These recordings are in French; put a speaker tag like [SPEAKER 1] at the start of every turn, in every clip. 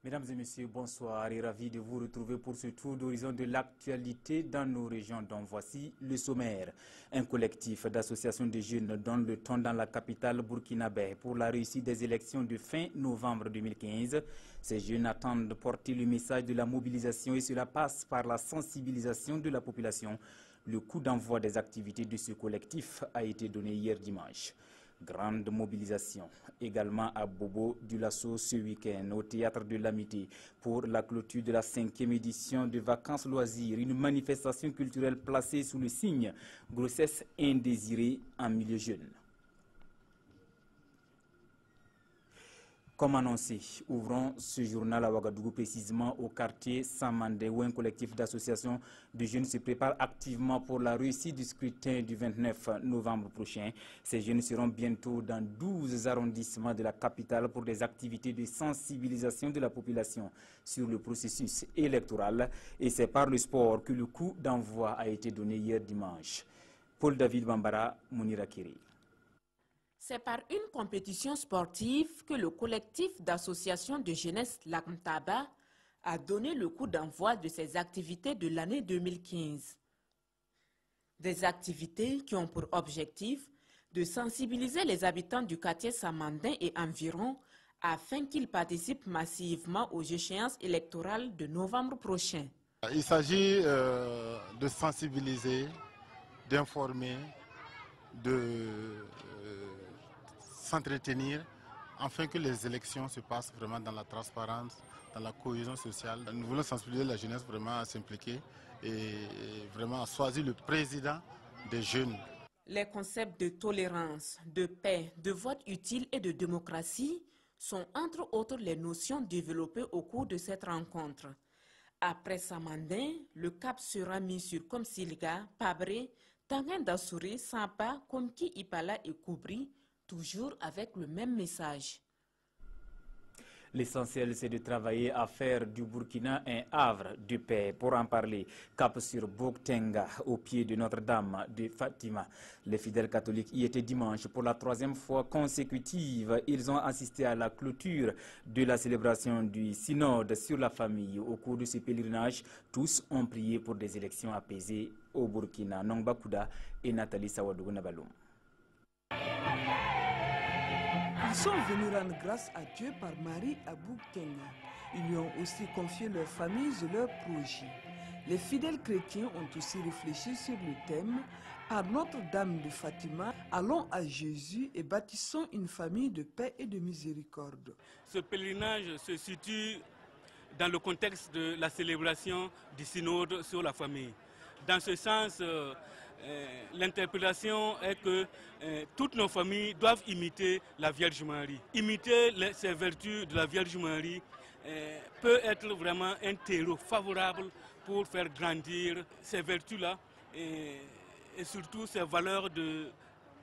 [SPEAKER 1] Mesdames et messieurs, bonsoir et ravi de vous retrouver pour ce tour d'horizon de l'actualité dans nos régions. Donc voici le sommaire. Un collectif d'associations de jeunes donne le ton dans la capitale burkinabé pour la réussite des élections de fin novembre 2015. Ces jeunes attendent de porter le message de la mobilisation et cela passe par la sensibilisation de la population. Le coup d'envoi des activités de ce collectif a été donné hier dimanche. Grande mobilisation également à Bobo du Lasso ce week-end au Théâtre de l'Amitié pour la clôture de la 5e édition de Vacances Loisirs, une manifestation culturelle placée sous le signe grossesse indésirée en milieu jeune. Comme annoncé, ouvrons ce journal à Ouagadougou, précisément au quartier Samandé, où un collectif d'associations de jeunes se prépare activement pour la réussite du scrutin du 29 novembre prochain. Ces jeunes seront bientôt dans 12 arrondissements de la capitale pour des activités de sensibilisation de la population sur le processus électoral. Et c'est par le sport que le coup d'envoi a été donné hier dimanche. Paul-David Bambara, Mounira Kiri.
[SPEAKER 2] C'est par une compétition sportive que le collectif d'associations de jeunesse Lakmtaba a donné le coup d'envoi de ses activités de l'année 2015. Des activités qui ont pour objectif de sensibiliser les habitants du quartier Samandin et environ afin qu'ils participent massivement aux échéances électorales de novembre prochain.
[SPEAKER 3] Il s'agit de sensibiliser, d'informer, de s'entretenir afin que les élections se passent vraiment dans la transparence, dans la cohésion sociale. Nous voulons sensibiliser la jeunesse vraiment à s'impliquer et vraiment à choisir le président des jeunes.
[SPEAKER 2] Les concepts de tolérance, de paix, de vote utile et de démocratie sont entre autres les notions développées au cours de cette rencontre. Après Samandin, le cap sera mis sur Komsilga, Pabré, Tanguin Dassouré, Sampa, Komki Ipala et Koubri, toujours avec le même message.
[SPEAKER 1] L'essentiel, c'est de travailler à faire du Burkina un havre de paix. Pour en parler, cap sur Boktenga, au pied de Notre-Dame de Fatima. Les fidèles catholiques y étaient dimanche pour la 3e fois consécutive. Ils ont assisté à la clôture de la célébration du synode sur la famille. Au cours de ce pèlerinage, tous ont prié pour des élections apaisées au Burkina. Nongba Kouda et Nathalie Sawadougou Nabaloum.
[SPEAKER 4] Ils sont venus rendre grâce à Dieu par Marie à Boktenga. Ils lui ont aussi confié leurs familles et leurs projets. Les fidèles chrétiens ont aussi réfléchi sur le thème « Par Notre-Dame de Fatima, allons à Jésus et bâtissons une famille de paix et de miséricorde ».
[SPEAKER 5] Ce pèlerinage se situe dans le contexte de la célébration du synode sur la famille. Dans ce sens, l'interpellation est que toutes nos familles doivent imiter la Vierge Marie. Imiter ces vertus de la Vierge Marie peut être vraiment un terreau favorable pour faire grandir ces vertus-là et surtout ces valeurs de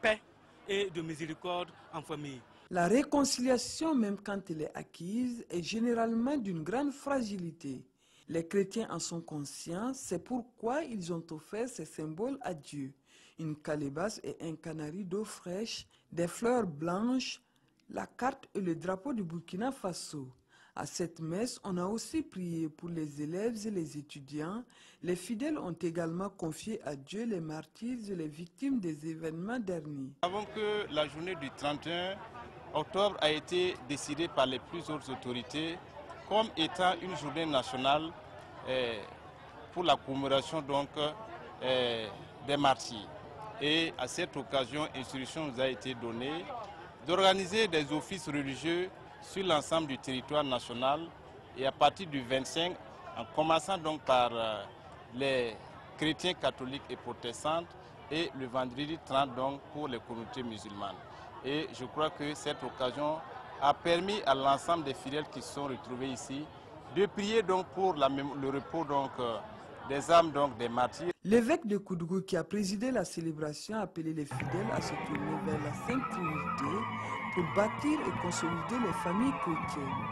[SPEAKER 5] paix et de miséricorde en famille.
[SPEAKER 4] La réconciliation, même quand elle est acquise, est généralement d'une grande fragilité. Les chrétiens en sont conscients, c'est pourquoi ils ont offert ces symboles à Dieu. Une calebasse et un canari d'eau fraîche, des fleurs blanches, la carte et le drapeau du Burkina Faso. À cette messe, on a aussi prié pour les élèves et les étudiants. Les fidèles ont également confié à Dieu les martyrs et les victimes des événements derniers.
[SPEAKER 6] Avant que la journée du 31 octobre a été décidée par les plus hautes autorités comme étant une journée nationale pour la commémoration donc, des martyrs. Et à cette occasion, instruction nous a été donnée d'organiser des offices religieux sur l'ensemble du territoire national et à partir du 25, en commençant donc par les chrétiens catholiques et protestants et le vendredi 30 donc pour les communautés musulmanes. Et je crois que cette occasion a permis à l'ensemble des fidèles qui se sont retrouvés ici de prier donc pour le repos donc, des âmes donc, des martyrs.
[SPEAKER 4] L'évêque de Koudougou qui a présidé la célébration a appelé les fidèles à se tourner vers la Sainte Trinité pour bâtir et consolider les familles chrétiennes.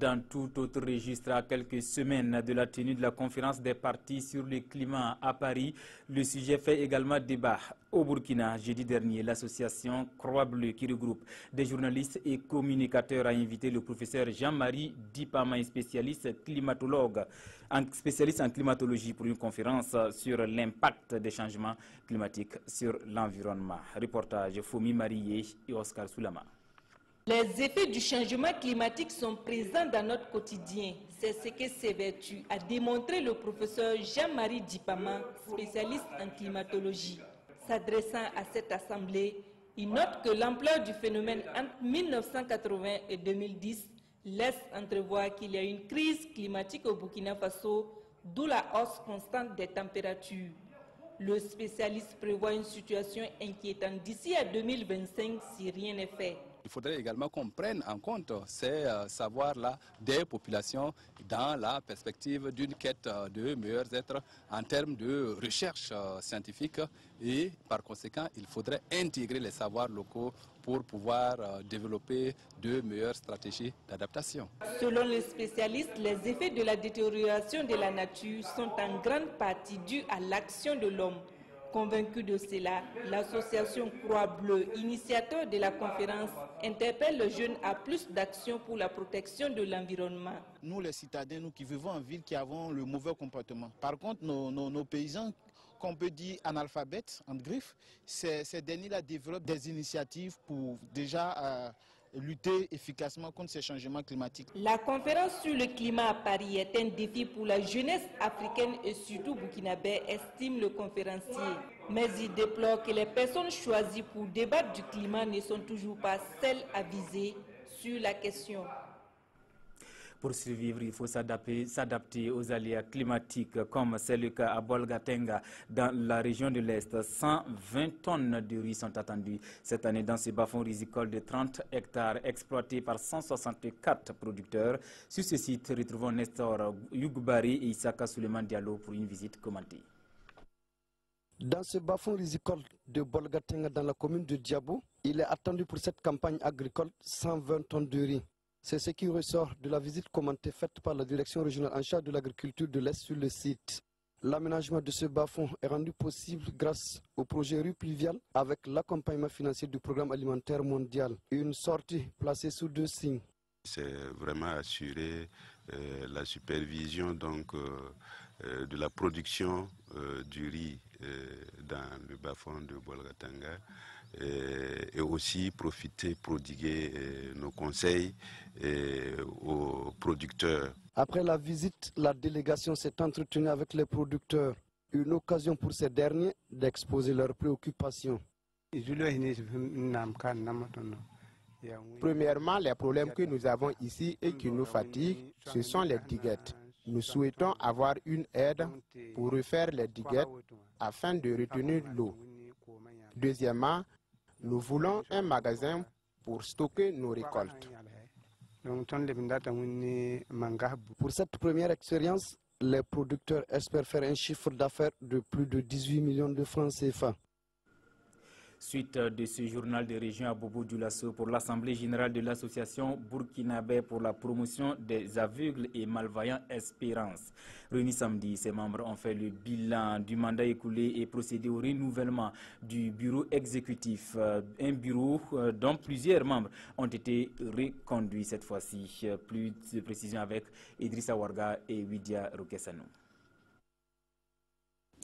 [SPEAKER 1] Dans tout autre registre, à quelques semaines de la tenue de la conférence des partis sur le climat à Paris, le sujet fait également débat. Au Burkina, jeudi dernier, l'association Croix-Bleue, qui regroupe des journalistes et communicateurs, a invité le professeur Jean-Marie Dipama, spécialiste climatologue, spécialiste en climatologie, pour une conférence sur l'impact des changements climatiques sur l'environnement. Reportage Fomi Marié et Oscar Soulama.
[SPEAKER 7] Les effets du changement climatique sont présents dans notre quotidien. C'est ce que s'évertue à démontrer le professeur Jean-Marie Dipama, spécialiste en climatologie. S'adressant à cette assemblée, il note que l'ampleur du phénomène entre 1980 et 2010 laisse entrevoir qu'il y a une crise climatique au Burkina Faso, d'où la hausse constante des températures. Le spécialiste prévoit une situation inquiétante d'ici à 2025 si rien n'est fait.
[SPEAKER 8] Il faudrait également qu'on prenne en compte ces savoirs-là des populations dans la perspective d'une quête de meilleurs êtres en termes de recherche scientifique et par conséquent, il faudrait intégrer les savoirs locaux pour pouvoir développer de meilleures stratégies d'adaptation.
[SPEAKER 7] Selon les spécialistes, les effets de la détérioration de la nature sont en grande partie dus à l'action de l'homme. Convaincu de cela, l'association Croix-Bleue, initiateur de la conférence, interpelle les jeunes à plus d'actions pour la protection de l'environnement.
[SPEAKER 9] Nous, les citadins, nous qui vivons en ville, qui avons le mauvais comportement. Par contre, nos paysans, qu'on peut dire analphabètes, en griffe, ces derniers-là développent des initiatives pour déjà lutter efficacement contre ces changements climatiques.
[SPEAKER 7] La conférence sur le climat à Paris est un défi pour la jeunesse africaine et surtout burkinabé, estime le conférencier. Mais il déplore que les personnes choisies pour débattre du climat ne sont toujours pas celles avisées sur la question.
[SPEAKER 1] Pour survivre, il faut s'adapter aux aléas climatiques, comme c'est le cas à Bolgatenga, dans la région de l'Est. 120 tonnes de riz sont attendues cette année dans ce bas-fond risicole de 30 hectares exploité par 164 producteurs. Sur ce site, retrouvons Nestor Yougubari et Isaka Suleiman Diallo pour une visite commentée.
[SPEAKER 10] Dans ce bas-fond risicole de Bolgatenga, dans la commune de Diabo, il est attendu pour cette campagne agricole 120 tonnes de riz. C'est ce qui ressort de la visite commentée faite par la direction régionale en charge de l'agriculture de l'Est sur le site. L'aménagement de ce bas-fond est rendu possible grâce au projet Rue Pluviale avec l'accompagnement financier du programme alimentaire mondial. Une sortie placée sous 2 signes.
[SPEAKER 11] C'est vraiment assurer la supervision de la production du riz dans le bas-fond de Bolgatenga. Et aussi prodiguer nos conseils aux producteurs.
[SPEAKER 10] Après la visite, la délégation s'est entretenue avec les producteurs. Une occasion pour ces derniers d'exposer leurs préoccupations.
[SPEAKER 12] Premièrement, les problèmes que nous avons ici et qui nous fatiguent, ce sont les diguettes. Nous souhaitons avoir une aide pour refaire les diguettes afin de retenir l'eau. Deuxièmement, nous voulons un magasin pour stocker nos récoltes.
[SPEAKER 10] Pour cette première expérience, les producteurs espèrent faire un chiffre d'affaires de plus de 18 millions de francs CFA.
[SPEAKER 1] Suite de ce journal de région à Bobo-Dioulasso pour l'Assemblée générale de l'association burkinabé pour la promotion des aveugles et malvoyants Espérance. Réunis samedi, ses membres ont fait le bilan du mandat écoulé et procédé au renouvellement du bureau exécutif. Un bureau dont plusieurs membres ont été reconduits cette fois-ci. Plus de précisions avec Idrissa Warga et Widia Rokessanou.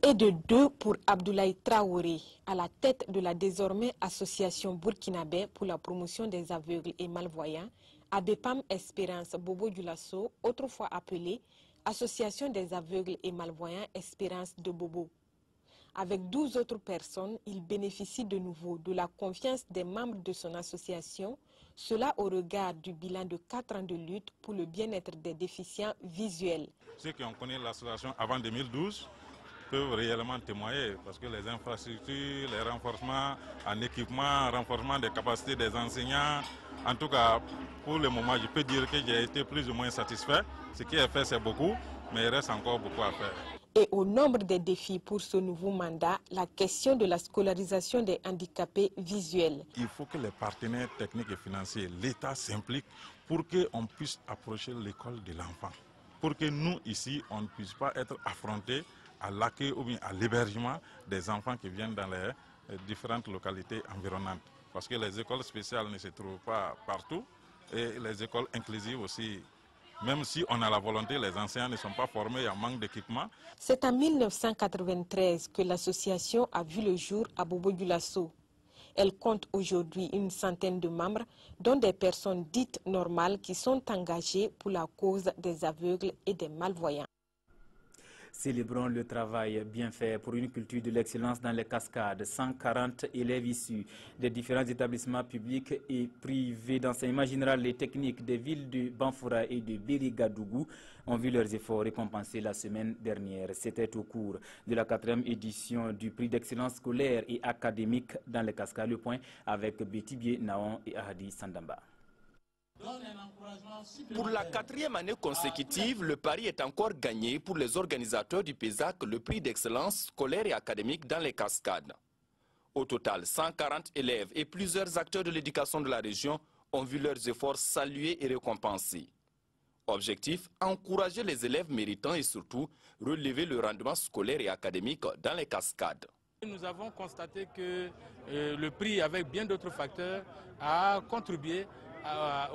[SPEAKER 13] Et de 2 pour Abdoulaye Traoré, à la tête de la désormais association burkinabé pour la promotion des aveugles et malvoyants, ABEPAM Espérance Bobo-Dioulasso, autrefois appelée Association des aveugles et malvoyants Espérance de Bobo. Avec 12 autres personnes, il bénéficie de nouveau de la confiance des membres de son association, cela au regard du bilan de 4 ans de lutte pour le bien-être des déficients visuels.
[SPEAKER 14] Ceux qui ont connu l'association avant 2012 peuvent réellement témoigner parce que les infrastructures, les renforcements en équipement, renforcement des capacités des enseignants, en tout cas pour le moment je peux dire que j'ai été plus ou moins satisfait. Ce qui est fait c'est beaucoup, mais il reste encore beaucoup à faire.
[SPEAKER 13] Et au nombre des défis pour ce nouveau mandat, la question de la scolarisation des handicapés visuels.
[SPEAKER 14] Il faut que les partenaires techniques et financiers, l'État s'implique pour qu'on puisse approcher l'école de l'enfant. Pour que nous, ici, on ne puisse pas être affrontés à l'accueil ou bien à l'hébergement des enfants qui viennent dans les différentes localités environnantes. Parce que les écoles spéciales ne se trouvent pas partout et les écoles inclusives aussi. Même si on a la volonté, les enseignants ne sont pas formés, il y a un manque d'équipement.
[SPEAKER 13] C'est en 1993 que l'association a vu le jour à Bobo-Dioulasso. Elle compte aujourd'hui une centaine de membres, dont des personnes dites normales qui sont engagées pour la cause des aveugles et des malvoyants.
[SPEAKER 1] Célébrons le travail bien fait pour une culture de l'excellence dans les cascades. 140 élèves issus des différents établissements publics et privés d'enseignement général et technique des villes de Banfoura et de Bérigadougou ont vu leurs efforts récompensés la semaine dernière. C'était au cours de la 4e édition du prix d'excellence scolaire et académique dans les cascades. Le point avec Betty Naon et Ahadi Sandamba.
[SPEAKER 15] Pour la 4e année consécutive, le pari est encore gagné pour les organisateurs du PESAC, le prix d'excellence scolaire et académique dans les cascades. Au total, 140 élèves et plusieurs acteurs de l'éducation de la région ont vu leurs efforts salués et récompensés. Objectif, encourager les élèves méritants et surtout relever le rendement scolaire et académique dans les cascades.
[SPEAKER 5] Nous avons constaté que le prix, avec bien d'autres facteurs, a contribué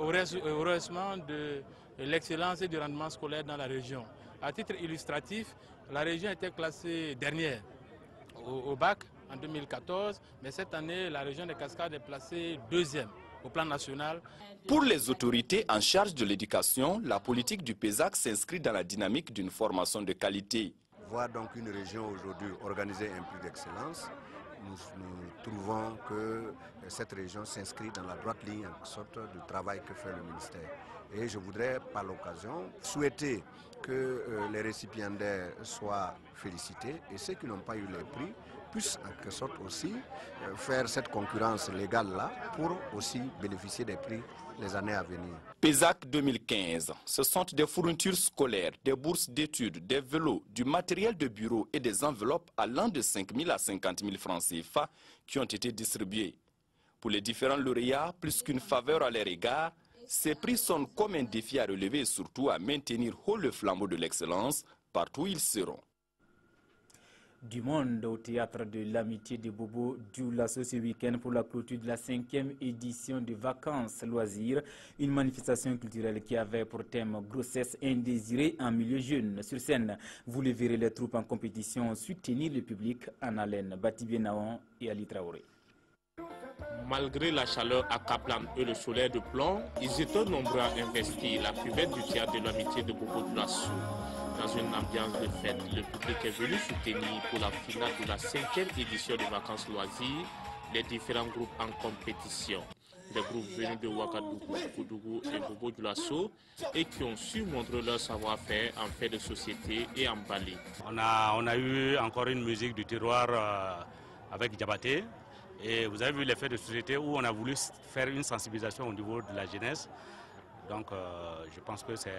[SPEAKER 5] au rehaussement de l'excellence et du rendement scolaire dans la région. À titre illustratif, la région était classée dernière au bac en 2014, mais cette année, la région des Cascades est placée 2e au plan national.
[SPEAKER 15] Pour les autorités en charge de l'éducation, la politique du PESAC s'inscrit dans la dynamique d'une formation de qualité.
[SPEAKER 16] Voir donc une région aujourd'hui organiser un prix d'excellence, nous trouvons que cette région s'inscrit dans la droite ligne en sorte du travail que fait le ministère. Et je voudrais par l'occasion souhaiter que les récipiendaires soient félicités et ceux qui n'ont pas eu les prix puissent en quelque sorte aussi faire cette concurrence légale-là pour aussi bénéficier des prix les années à venir.
[SPEAKER 15] PESAC 2015, ce sont des fournitures scolaires, des bourses d'études, des vélos, du matériel de bureau et des enveloppes allant de 5 000 à 50 000 francs CFA qui ont été distribués. Pour les différents lauréats, plus qu'une faveur à leur égard, ces prix sont comme un défi à relever et surtout à maintenir haut le flambeau de l'excellence partout où ils seront.
[SPEAKER 1] Du monde au théâtre de l'amitié de Bobo-Dioulasso ce week-end pour la clôture de la 5e édition de Vacances Loisirs, une manifestation culturelle qui avait pour thème grossesse indésirée en milieu jeune. Sur scène, vous le verrez, les troupes en compétition soutenir le public en haleine. Batibé Naon et Ali Traoré.
[SPEAKER 17] Malgré la chaleur accablante et le soleil de plomb, ils étaient nombreux à investir la cuvette du théâtre de l'amitié de Bobo-Dioulasso. Dans une ambiance de fête, le public est venu soutenir pour la finale de la 5e édition de Vacances Loisirs les différents groupes en compétition. Des groupes venus de Ouagadougou, Koudougou et Bobo-Dioulasso et qui ont su montrer leur savoir-faire en fait de société et en ballet.
[SPEAKER 18] On a eu encore une musique du terroir avec Diabaté. Et vous avez vu les faits de société où on a voulu faire une sensibilisation au niveau de la jeunesse. Donc je pense que c'est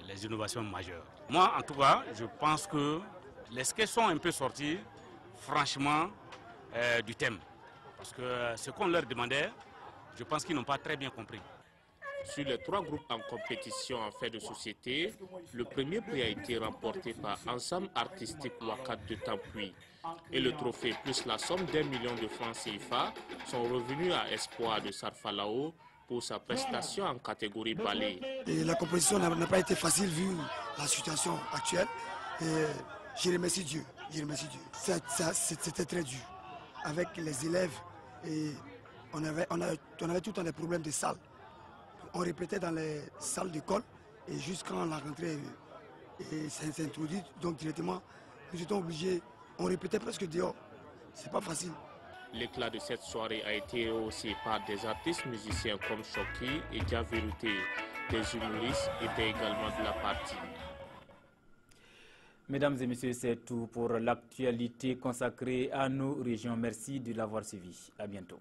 [SPEAKER 18] les innovations majeures. Moi, en tout cas, je pense que les sketchs sont un peu sortis, franchement, du thème. Parce que ce qu'on leur demandait, je pense qu'ils n'ont pas très bien compris.
[SPEAKER 17] Sur les 3 groupes en compétition en fait de société, le premier prix a été remporté par Ensemble Artistique Ouakad de Tampuy. Et le trophée plus la somme d'1 million de francs CFA sont revenus à Espoir de Sarfalao pour sa prestation en catégorie ballet.
[SPEAKER 19] Et la compétition n'a pas été facile vu la situation actuelle. Et je remercie Dieu. C'était très dur. Avec les élèves, et on avait tout le temps des problèmes de salles. On répétait dans les salles d'école et jusqu'à la rentrée s'est introduit, donc directement, nous étions obligés, on répétait presque dehors. C'est pas facile.
[SPEAKER 17] L'éclat de cette soirée a été rehaussé par des artistes musiciens comme Choki et Diaveruté. Des humoristes étaient également de la partie.
[SPEAKER 1] Mesdames et messieurs, c'est tout pour l'actualité consacrée à nos régions. Merci de l'avoir suivi. À bientôt.